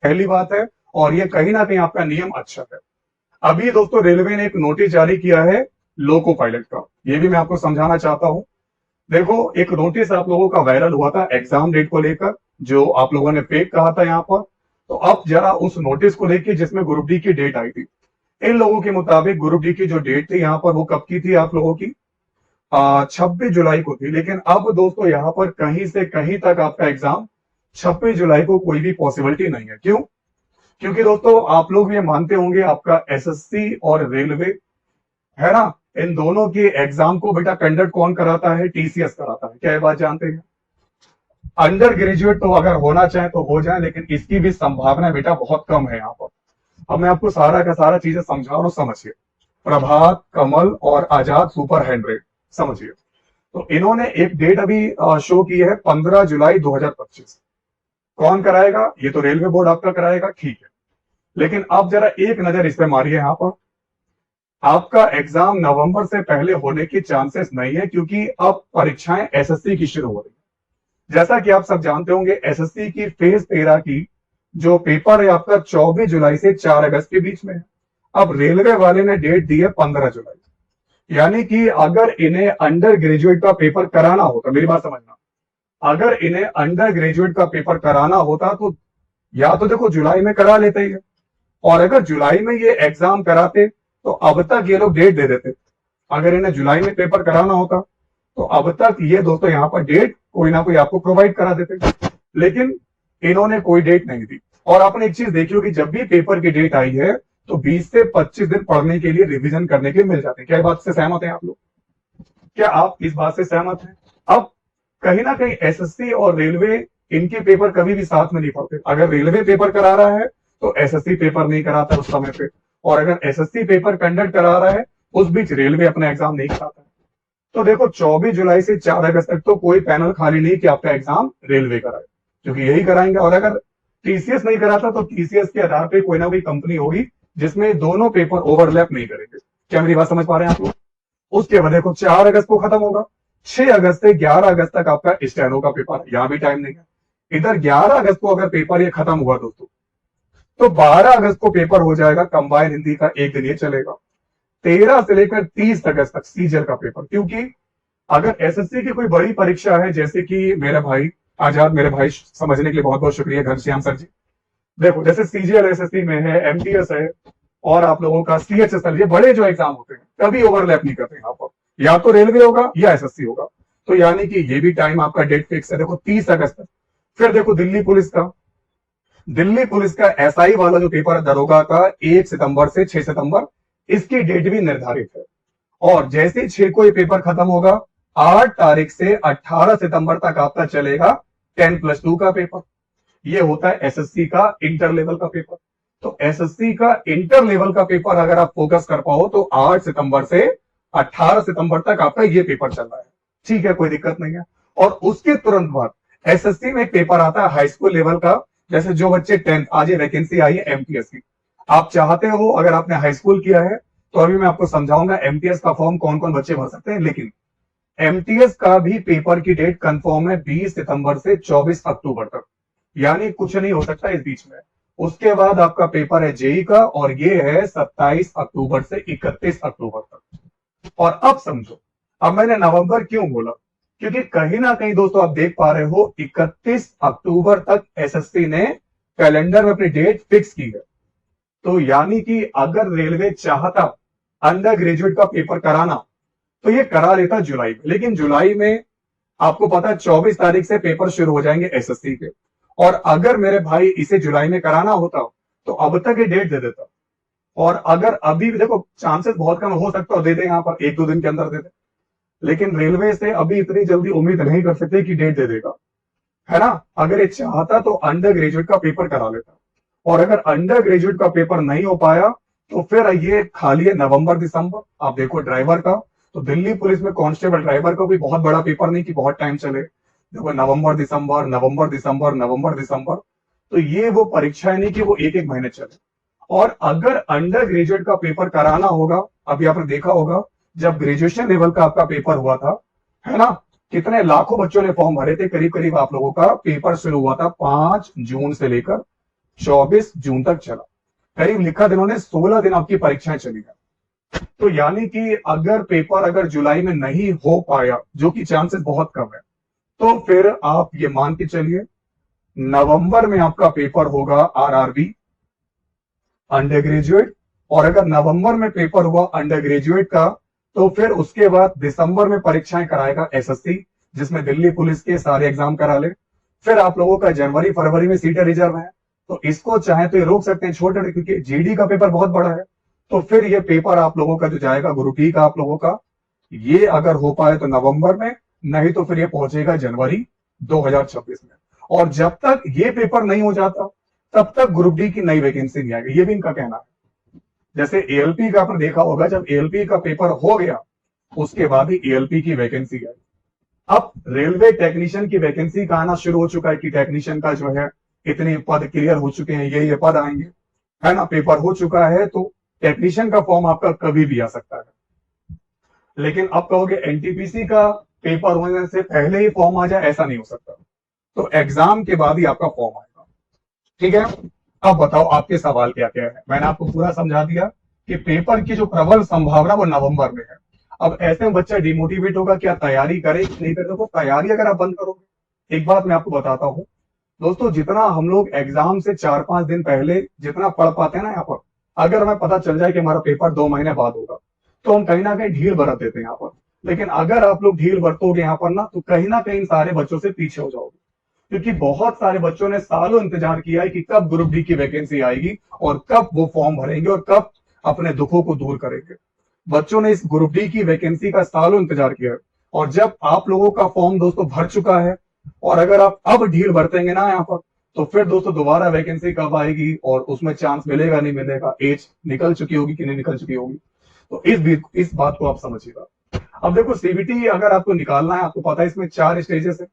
पहली बात है, और ये कहीं ना कहीं आपका नियम अच्छा है। अभी दोस्तों रेलवे ने एक नोटिस जारी किया है लोको पायलट का, ये भी मैं आपको समझाना चाहता हूँ। देखो, एक नोटिस आप लोगों का वायरल हुआ था एग्जाम डेट को लेकर, जो आप लोगों ने फेक कहा था यहाँ पर। तो अब जरा उस नोटिस को लेकर जिसमें ग्रुप डी की डेट आई थी, इन लोगों के मुताबिक ग्रुप डी की जो डेट थी यहाँ पर वो कब की थी आप लोगों की, 26 जुलाई को थी। लेकिन अब दोस्तों यहाँ पर कहीं से कहीं तक आपका एग्जाम 26 जुलाई को कोई भी पॉसिबिलिटी नहीं है। क्यों? क्योंकि दोस्तों आप लोग ये मानते होंगे आपका एसएससी और रेलवे है ना, इन दोनों के एग्जाम को बेटा कंडक्ट कौन कराता है? टीसीएस कराता है। क्या ये बात जानते हैं? अंडर ग्रेजुएट तो अगर होना चाहे तो हो जाए, लेकिन इसकी भी संभावना बेटा बहुत कम है यहाँ पर। अब मैं आपको सारा का सारा चीजें समझा रहा हूं, समझिए। प्रभात, कमल और आजाद सुपर 100, समझिए। तो इन्होंने एक डेट अभी शो की है 15 जुलाई 2025। कौन कराएगा? ये तो रेलवे बोर्ड आपका कराएगा, ठीक है। लेकिन आप जरा एक नजर इस पे मारिए, यहाँ पर आपका एग्जाम नवंबर से पहले होने की चांसेस नहीं है, क्योंकि अब परीक्षाएं एसएससी की शुरू हो रही है। जैसा कि आप सब जानते होंगे एसएससी की फेज 13 की जो पेपर है आपका 24 जुलाई से 4 अगस्त के बीच में है। अब रेलवे वाले ने डेट दी है 15 जुलाई, यानी कि अगर इन्हें अंडर ग्रेजुएट का पेपर कराना होता, मेरी बात समझना, अगर इन्हें अंडर ग्रेजुएट का पेपर कराना होता तो या तो देखो जुलाई में करा लेते ही है, और अगर जुलाई में ये एग्जाम कराते तो अब तक ये लोग डेट दे देते। अगर इन्हें जुलाई में पेपर कराना होता तो अब तक ये दोस्तों यहाँ पर डेट कोई ना कोई आपको प्रोवाइड करा देते, लेकिन इन्होंने कोई डेट नहीं दी। और आपने एक चीज देखी होगी, जब भी पेपर की डेट आई है तो 20 से 25 दिन पढ़ने के लिए, रिवीजन करने के लिए मिल जाते हैं। क्या बात से सहमत हैं आप लोग? क्या आप इस बात से सहमत हैं? अब कहीं ना कहीं एसएससी और रेलवे इनके पेपर कभी भी साथ में नहीं पढ़ते। अगर रेलवे पेपर करा रहा है तो एसएससी पेपर नहीं कराता उस समय पे, और अगर एसएससी पेपर कंडक्ट करा रहा है उस बीच रेलवे अपना एग्जाम नहीं कराता है। तो देखो 24 जुलाई से 4 अगस्त तक तो कोई पैनल खाली नहीं कि आपका एग्जाम रेलवे कराए, क्योंकि यही कराएंगे। और अगर टीसीएस नहीं कराता तो टीसीएस के आधार पर कोई ना कोई कंपनी होगी जिसमें दोनों पेपर ओवरलैप नहीं करेंगे। क्या मेरी बात समझ पा रहे हैं आप लोग? उसके बाद देखो 4 अगस्त को खत्म होगा, 6 अगस्त से 11 अगस्त तक आपका स्टेनो का पेपर, यहां भी टाइम नहीं है। इधर 11 अगस्त को अगर पेपर ये खत्म हुआ दोस्तों, तो 12 अगस्त को पेपर हो जाएगा कंबाइन हिंदी का, एक दिन ये चलेगा। 13 से लेकर 30 अगस्त तक सीजीएल का पेपर, क्योंकि अगर एसएससी की कोई बड़ी परीक्षा है, जैसे कि मेरा भाई आजाद, मेरे भाई समझने के लिए बहुत बहुत शुक्रिया घनश्याम सर जी। देखो जैसे सीजीएल एसएससी में है, एमटीएस है, और आप लोगों का सीएचएसएल, ये बड़े जो एग्जाम होते हैं कभी ओवरलैप नहीं करते यहाँ पर, या तो रेलवे होगा या एसएससी होगा। तो यानी कि ये भी टाइम आपका डेट फिक्स है, देखो 30 अगस्त तक। फिर देखो दिल्ली पुलिस का एसआई वाला जो पेपर है दरोगा का, 1 सितंबर से 6 सितंबर, इसकी डेट भी निर्धारित है। और जैसे ही 6 को ये पेपर खत्म होगा, 8 तारीख से 18 सितंबर तक आपका चलेगा 10+2 का पेपर। ये होता है एसएससी का इंटर लेवल का पेपर। तो एसएससी का इंटर लेवल का पेपर अगर आप फोकस कर पाओ तो 8 सितंबर से 18 सितंबर तक आपका ये पेपर चल रहा है, ठीक है, कोई दिक्कत नहीं है। और उसके तुरंत बाद एसएससी में एक पेपर आता है हाई स्कूल लेवल का, जैसे जो बच्चे 10th, आज ये वैकेंसी आई है एमटीएस की, आप चाहते हो अगर आपने हाई स्कूल किया है तो अभी मैं आपको समझाऊंगा एमटीएस का फॉर्म कौन कौन बच्चे भर सकते हैं। लेकिन एमटीएस का भी पेपर की डेट कंफर्म है 20 सितंबर से 24 अक्टूबर तक, यानी कुछ नहीं हो सकता इस बीच में। उसके बाद आपका पेपर है जेई का, और ये है 27 अक्टूबर से 31 अक्टूबर तक। और अब समझो, अब मैंने नवंबर क्यों बोला, क्योंकि कहीं ना कहीं दोस्तों आप देख पा रहे हो 31 अक्टूबर तक एसएससी ने कैलेंडर में अपनी डेट फिक्स की है। तो यानी कि अगर रेलवे चाहता अंडर ग्रेजुएट का पेपर कराना तो ये करा लेता जुलाई में, लेकिन जुलाई में आपको पता है 24 तारीख से पेपर शुरू हो जाएंगे एसएससी के, और अगर मेरे भाई इसे जुलाई में कराना होता तो अब तक ये डेट दे देता। और अगर अभी भी देखो चांसेस बहुत कम हो सकता है दे दे, यहाँ पर 1-2 दिन के अंदर दे दे, लेकिन रेलवे से अभी इतनी जल्दी उम्मीद नहीं कर सकते कि डेट दे देगा, है ना। अगर ये चाहता तो अंडर ग्रेजुएट का पेपर करा लेता, और अगर अंडर ग्रेजुएट का पेपर नहीं हो पाया तो फिर ये खाली है नवंबर दिसंबर। आप देखो ड्राइवर का, तो दिल्ली पुलिस में कांस्टेबल ड्राइवर का भी बहुत बड़ा पेपर नहीं कि बहुत टाइम चले, देखो नवंबर दिसंबर नवंबर दिसंबर नवंबर दिसंबर, तो ये वो परीक्षाएं नहीं कि वो एक एक महीने चले। और अगर अंडर ग्रेजुएट का पेपर कराना होगा, अभी आपने देखा होगा जब ग्रेजुएशन लेवल का आपका पेपर हुआ था, है ना, कितने लाखों बच्चों ने फॉर्म भरे थे, करीब करीब आप लोगों का पेपर शुरू हुआ था 5 जून से लेकर 24 जून तक चला, करीब लिखा था इन्होंने 16 दिन आपकी परीक्षाएं चली गई। तो यानी कि अगर पेपर अगर जुलाई में नहीं हो पाया, जो कि चांसेस बहुत कम है, तो फिर आप ये मान के चलिए नवंबर में आपका पेपर होगा आरआरबी अंडर ग्रेजुएट। और अगर नवंबर में पेपर हुआ अंडर ग्रेजुएट का, तो फिर उसके बाद दिसंबर में परीक्षाएं कराएगा एसएससी, जिसमें दिल्ली पुलिस के सारे एग्जाम करा ले। फिर आप लोगों का जनवरी फरवरी में सीटें रिजर्व है, तो इसको चाहे तो ये रोक सकते हैं छोटे, क्योंकि जीडी का पेपर बहुत बड़ा है। तो फिर ये पेपर आप लोगों का जो जाएगा ग्रुप डी का आप लोगों का, ये अगर हो पाए तो नवंबर में, नहीं तो फिर ये पहुंचेगा जनवरी 2026 में। और जब तक ये पेपर नहीं हो जाता तब तक ग्रुप डी की नई वैकेंसी नहीं आएगी, ये भी इनका कहना है। जैसे एएलपी का आपने देखा होगा, जब एएलपी का पेपर हो गया उसके बाद ही एएलपी की वैकेंसी आई। अब रेलवे टेक्नीशियन की वैकेंसी का आना शुरू हो चुका है कि टेक्नीशियन का जो है इतने पद क्लियर हो चुके हैं, ये पद आएंगे, है ना, पेपर हो चुका है, तो टेक्नीशियन का फॉर्म आपका कभी भी आ सकता है। लेकिन अब कहोगे एनटीपीसी का पेपर होने से पहले ही फॉर्म आ जाए, ऐसा नहीं हो सकता, तो एग्जाम के बाद ही आपका फॉर्म आएगा। ठीक है, अब बताओ आपके सवाल क्या क्या है। मैंने आपको पूरा समझा दिया कि पेपर की जो प्रबल संभावना वो नवंबर में है। अब ऐसे में बच्चा डिमोटिवेट होगा, क्या तैयारी करे कि नहीं करे? देखो तैयारी अगर आप बंद करोगे, एक बात मैं आपको बताता हूं दोस्तों, जितना हम लोग एग्जाम से 4-5 दिन पहले जितना पढ़ पाते हैं ना, यहाँ पर अगर हमें पता चल जाए कि हमारा पेपर 2 महीने बाद होगा, तो हम कहीं ना कहीं ढील बरत देते हैं यहाँ पर। लेकिन अगर आप लोग ढील बरतोगे यहाँ पर ना, तो कहीं ना कहीं सारे बच्चों से पीछे हो जाओगे, क्योंकि बहुत सारे बच्चों ने सालों इंतजार किया है कि कब ग्रुप डी की वैकेंसी आएगी और कब वो फॉर्म भरेंगे और कब अपने दुखों को दूर करेंगे। बच्चों ने इस ग्रुप डी की वैकेंसी का सालों इंतजार किया है, और जब आप लोगों का फॉर्म दोस्तों भर चुका है, और अगर आप अब ढील बरतेंगे ना यहाँ पर, तो फिर दोस्तों दोबारा वैकेंसी कब आएगी और उसमें चांस मिलेगा नहीं मिलेगा, एज निकल चुकी होगी कि नहीं निकल चुकी होगी। तो इस बात को आप समझिएगा। अब देखो सीबीटी अगर आपको निकालना है, आपको पता है इसमें 4 स्टेजेस है।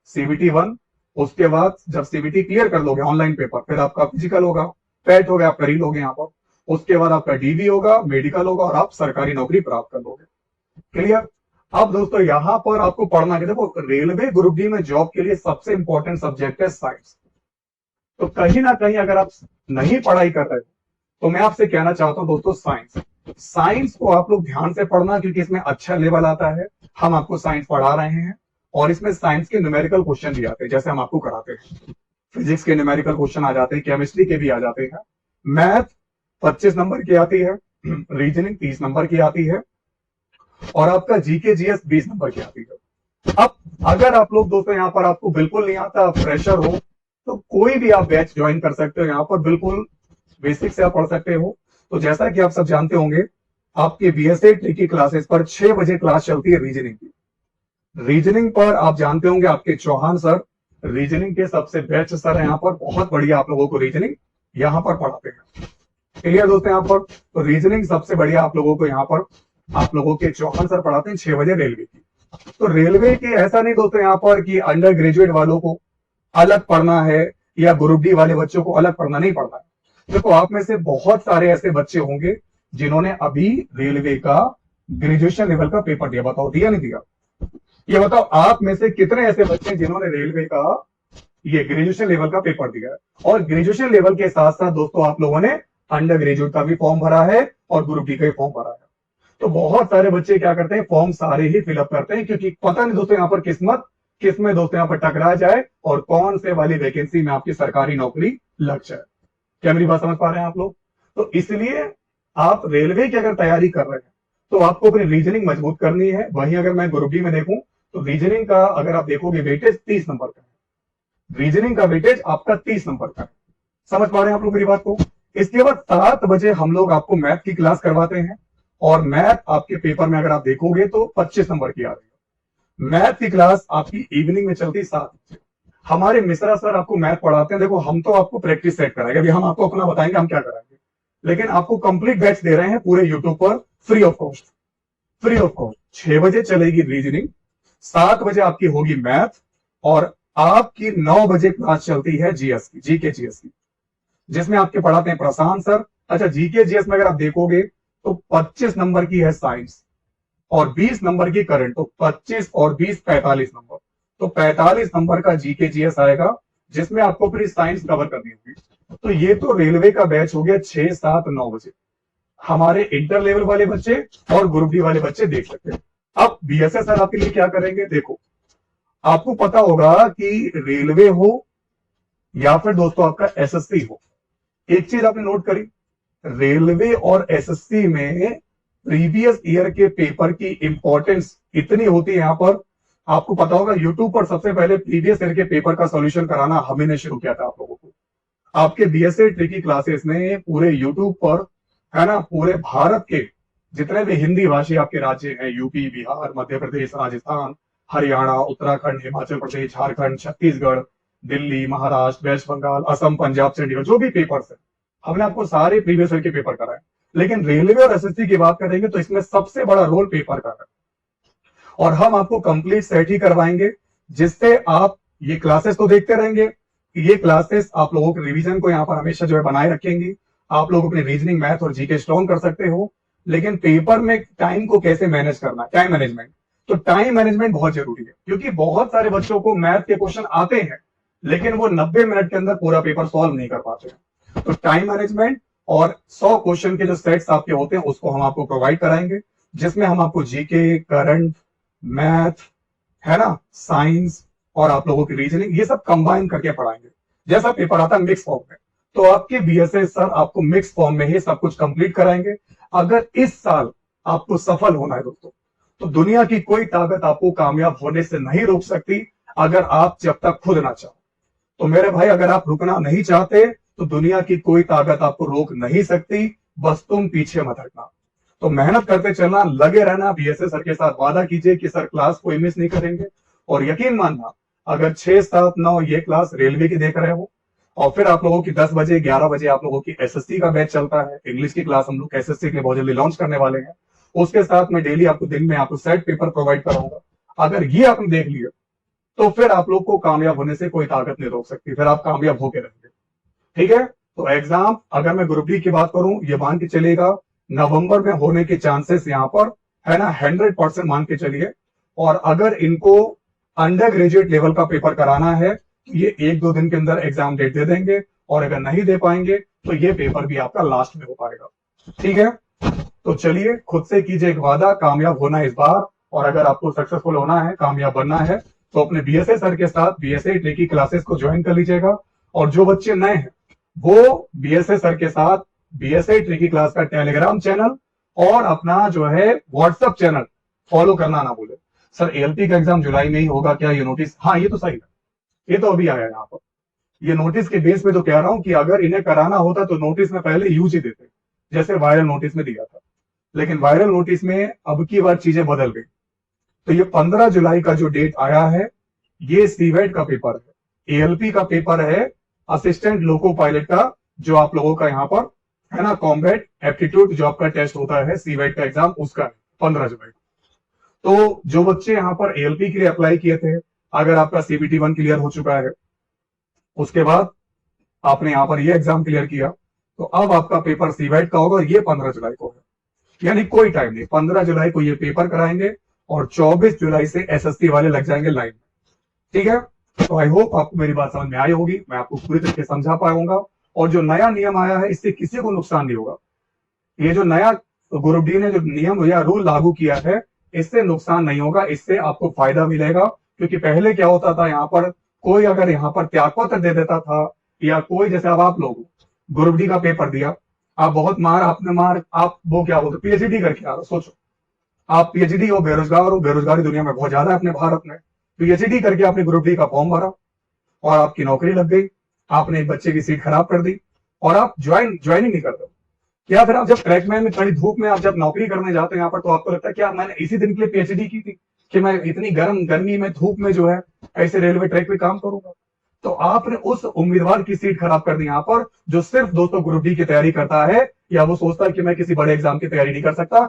सीबीटी 1, उसके बाद जब सीबीटी क्लियर कर लोगे ऑनलाइन पेपर, फिर आपका फिजिकल होगा, पैट हो गया, आप कर ही लोगे यहाँ पर। उसके बाद आपका डीवी होगा, मेडिकल होगा, और आप सरकारी नौकरी प्राप्त कर लोगे। क्लियर? अब दोस्तों यहाँ पर आपको पढ़ना है, देखो रेलवे ग्रुप डी में जॉब के लिए सबसे इंपॉर्टेंट सब्जेक्ट है साइंस। तो कहीं ना कहीं अगर आप नहीं पढ़ाई कर रहे हो, तो मैं आपसे कहना चाहता हूं दोस्तों, साइंस को आप लोग ध्यान से पढ़ना, क्योंकि इसमें अच्छा लेवल आता है। हम आपको साइंस पढ़ा रहे हैं, और इसमें साइंस के न्यूमेरिकल क्वेश्चन भी आते हैं, जैसे हम आपको कराते हैं। फिजिक्स के न्यूमेरिकल क्वेश्चन आ जाते हैं, केमिस्ट्री के भी आ जाते हैं, मैथ 25 नंबर की आती है, रीजनिंग 30 नंबर की आती है, और आपका जीके जीएस 20 नंबर की आती है। अब अगर आप लोग दोस्तों यहाँ पर आपको बिल्कुल नहीं आता, फ्रेशर हो, तो कोई भी आप बैच ज्वाइन कर सकते हो, यहाँ पर बिल्कुल बेसिक से आप पढ़ सकते हो। तो जैसा कि आप सब जानते होंगे, आपके बीएसए ट्री की क्लासेस पर 6 बजे क्लास चलती है रीजनिंग की। रीजनिंग पर आप जानते होंगे आपके चौहान सर रीजनिंग के सबसे बेस्ट सर है यहाँ पर, बहुत बढ़िया आप लोगों को रीजनिंग यहाँ पर पढ़ाते हैं। क्लियर दोस्तों? यहाँ पर तो रीजनिंग सबसे बढ़िया आप लोगों को यहाँ पर आप लोगों के चौहान सर पढ़ाते हैं 6 बजे रेलवे की। तो रेलवे की ऐसा नहीं दोस्तों यहाँ पर कि अंडर ग्रेजुएट वालों को अलग पढ़ना है या ग्रुप डी वाले बच्चों को अलग पढ़ना, नहीं पढ़ना है। देखो आप में से बहुत सारे ऐसे बच्चे होंगे जिन्होंने अभी रेलवे का ग्रेजुएशन लेवल का पेपर दिया, बताओ दिया नहीं दिया? ये बताओ आप में से कितने ऐसे बच्चे हैं जिन्होंने रेलवे का ये ग्रेजुएशन लेवल का पेपर दिया है? और ग्रेजुएशन लेवल के साथ साथ दोस्तों आप लोगों ने अंडर ग्रेजुएट का भी फॉर्म भरा है और ग्रुप डी का भी फॉर्म भरा है। तो बहुत सारे बच्चे क्या करते हैं, फॉर्म सारे ही फिलअप करते हैं, क्योंकि पता नहीं दोस्तों यहाँ पर किसमें दोस्तों यहाँ पर टकरा जाए और कौन से वाली वैकेंसी में आपकी सरकारी नौकरी लग जाए। क्या मेरी बात समझ पा रहे हैं आप लोग? तो इसलिए आप रेलवे की अगर तैयारी कर रहे हैं, तो आपको अपनी रीजनिंग मजबूत करनी है। वहीं अगर मैं ग्रुप डी में देखूं, तो रीजनिंग का अगर आप देखोगे वेटेज 30 नंबर का है। रीजनिंग का वेटेज आपका 30 नंबर का है। समझ पा रहे हैं आप लोग मेरी बात को? इसके बाद 7 बजे हम लोग आपको मैथ की क्लास करवाते हैं, और मैथ आपके पेपर में अगर आप देखोगे तो 25 नंबर की आ रही है। मैथ की क्लास आपकी इवनिंग में चलती 7 बजे। हमारे मिश्रा सर आपको मैथ पढ़ाते हैं। देखो हम तो आपको प्रैक्टिस सेट कराएंगे, अभी हम आपको अपना बताएंगे हम क्या कराएंगे, लेकिन आपको कंप्लीट बैच दे रहे हैं पूरे यूट्यूब पर फ्री ऑफ कॉस्ट। 6 बजे चलेगी रीजनिंग, 7 बजे आपकी होगी मैथ, और आपकी 9 बजे क्लास चलती है जीएस की, जीके जीएस की, जिसमें आपके पढ़ाते हैं प्रशांत सर। अच्छा, जीके जीएस में अगर आप देखोगे तो 25 नंबर की है साइंस और 20 नंबर की करंट, तो 25 और 20 45 नंबर, तो 45 नंबर का जीके जीएस आएगा, जिसमें आपको पूरी साइंस कवर करनी होगी। तो ये तो रेलवे का बैच हो गया 6, 7, 9 बजे। हमारे इंटर लेवल वाले बच्चे और ग्रुप डी वाले बच्चे देख सकते हैं। अब बीएसएस सर आपके लिए क्या करेंगे, देखो आपको पता होगा कि रेलवे हो या फिर दोस्तों आपका एसएससी हो, एक चीज आपने नोट करी, रेलवे और एसएससी में प्रीवियस ईयर के पेपर की इंपॉर्टेंस इतनी होती है। यहां पर आपको पता होगा यूट्यूब पर सबसे पहले प्रीवियस ईयर के पेपर का सॉल्यूशन कराना हमें ने शुरू किया था आप लोगों को। आपके बीएसए ट्रिकी क्लासेस में पूरे यूट्यूब पर, है ना, पूरे भारत के जितने भी हिंदी भाषी आपके राज्य हैं, यूपी, बिहार, मध्य प्रदेश, राजस्थान, हरियाणा, उत्तराखंड, हिमाचल प्रदेश, झारखंड, छत्तीसगढ़, दिल्ली, महाराष्ट्र, वेस्ट बंगाल, असम, पंजाब, चंडीगढ़, जो भी पेपर्स है हमने आपको सारे प्रीवियस ईयर के पेपर कराए। लेकिन रेलवे और एसएससी की बात करेंगे तो इसमें सबसे बड़ा रोल पेपर का है, और हम आपको कंप्लीट सेट ही करवाएंगे, जिससे आप ये क्लासेस तो देखते रहेंगे, ये क्लासेस आप लोगों के रिवीजन को यहाँ पर हमेशा जो है बनाए रखेंगी। आप लोग अपने रीजनिंग, मैथ और जीके स्ट्रॉन्ग कर सकते हो। लेकिन पेपर में टाइम को कैसे मैनेज करना है, टाइम मैनेजमेंट, तो टाइम मैनेजमेंट बहुत जरूरी है, क्योंकि बहुत सारे बच्चों को मैथ के क्वेश्चन आते हैं लेकिन वो 90 मिनट के अंदर पूरा पेपर सॉल्व नहीं कर पाते हैं। तो टाइम मैनेजमेंट और 100 क्वेश्चन के जो सेट्स आपके होते हैं उसको हम आपको प्रोवाइड कराएंगे, जिसमें हम आपको जीके, करंट, मैथ, है ना, साइंस और आप लोगों की रीजनिंग, ये सब कंबाइन करके पढ़ाएंगे। जैसा पेपर आता है मिक्स फॉर्म में, तो आपके बीएसए सर आपको मिक्स फॉर्म में ही सब कुछ कंप्लीट कराएंगे। अगर इस साल आपको सफल होना है दोस्तों, तो दुनिया की कोई ताकत आपको कामयाब होने से नहीं रोक सकती, अगर आप जब तक खुद ना चाहो। तो मेरे भाई, अगर आप रुकना नहीं चाहते तो दुनिया की कोई ताकत आपको रोक नहीं सकती, बस तुम पीछे मत हटना। तो मेहनत करते चलना, लगे रहना, बीएसए सर के साथ वादा कीजिए कि सर क्लास कोई मिस नहीं करेंगे। और यकीन मानना, अगर 6, 7, 9 ये क्लास रेलवे की देख रहे हो, और फिर आप लोगों की 10 बजे 11 बजे आप लोगों की एसएससी का बैच चलता है, इंग्लिश की क्लास हम लोग एसएससी के लिए बहुत जल्दी लॉन्च करने वाले हैं, उसके साथ में डेली आपको दिन में आपको सेट पेपर प्रोवाइड कराऊंगा। अगर ये आपने देख लिया तो फिर आप लोग को कामयाब होने से कोई ताकत नहीं रोक सकती, फिर आप कामयाब होके रहेंगे। ठीक है, तो एग्जाम अगर मैं ग्रुप डी की बात करूं, ये मान के चलिएगा नवंबर में होने के चांसेस यहाँ पर, है ना, 100% मान के चलिए। और अगर इनको अंडर ग्रेजुएट लेवल का पेपर कराना है तो ये 1-2 दिन के अंदर एग्जाम डेट दे देंगे, और अगर नहीं दे पाएंगे तो ये पेपर भी आपका लास्ट में हो पाएगा। ठीक है, तो चलिए खुद से कीजिए एक वादा, कामयाब होना है इस बार। और अगर आपको सक्सेसफुल होना है, कामयाब बनना है, तो अपने बीएसए सर के साथ बीएसए ट्रिकी क्लासेस को ज्वाइन कर लीजिएगा। और जो बच्चे नए हैं वो बीएसए सर के साथ बीएसए ट्रिकी क्लास का टेलीग्राम चैनल और अपना जो है व्हाट्सएप चैनल फॉलो करना ना भूले। सर एएलपी का एग्जाम जुलाई में ही होगा क्या, ये नोटिस, हाँ ये तो सही है, ये तो अभी आया यहाँ पर। ये नोटिस के बेस पे तो कह रहा हूं कि अगर इन्हें कराना होता तो नोटिस में पहले यूज ही देते, जैसे वायरल नोटिस में दिया था। लेकिन वायरल नोटिस में अब की बार चीजें बदल गई। तो ये 15 जुलाई का जो डेट आया है, ये सीवेट का पेपर है, एएलपी का पेपर है, असिस्टेंट लोको पायलट का, जो आप लोगों का यहाँ पर, है ना, कॉम्बैट एप्टीट्यूड जो आपका टेस्ट होता है सीवेट का एग्जाम, उसका 15 जुलाई। तो जो बच्चे यहाँ पर एएलपी के लिए अप्लाई किए थे, अगर आपका सीबीटी 1 क्लियर हो चुका है, उसके बाद आपने यहाँ पर ये एग्जाम क्लियर किया, तो अब आपका पेपर सीवेट का होगा, और ये 15 जुलाई को है। यानी कोई टाइम नहीं, 15 जुलाई को ये पेपर कराएंगे और 24 जुलाई से एसएससी वाले लग जाएंगे लाइन में। ठीक है, तो आई होप आपको मेरी बात समझ में आई होगी, मैं आपको पूरी तरीके से समझा पाऊंगा। और जो नया नियम आया है इससे किसी को नुकसान नहीं होगा। ये जो नया ग्रुप डी ने जो नियम या रूल लागू किया है, इससे नुकसान नहीं होगा, इससे आपको फायदा मिलेगा। क्योंकि पहले क्या होता था, यहाँ पर कोई अगर यहाँ पर त्यागपत्र दे देता था, या कोई जैसे अब आप लोग ग्रुप डी का पेपर दिया, आप बहुत मार, आपने मार, आप वो क्या बोलते पीएचडी करके आ रहे हो, सोचो आप पीएचडी हो, बेरोजगार हो, बेरोजगारी दुनिया में बहुत ज्यादा है अपने भारत में, पीएचडी करके आपने ग्रुप डी का फॉर्म भरा और आपकी नौकरी लग गई, आपने एक बच्चे की सीट खराब कर दी और आप ज्वाइनिंग नहीं करते। क्या फिर आप जब ट्रैकमैन में कड़ी धूप में आप जब नौकरी करने जाते हैं यहाँ पर, तो आपको लगता है क्या मैंने इसी दिन के लिए पीएचडी की थी कि मैं इतनी गर्मी में धूप में जो है ऐसे रेलवे ट्रैक पे काम करूंगा? तो आपने उस उम्मीदवार की सीट खराब कर दी यहाँ पर, जो सिर्फ दोस्तों ग्रुप डी की तैयारी करता है, या वो सोचता है कि मैं किसी बड़े एग्जाम की तैयारी नहीं कर सकता,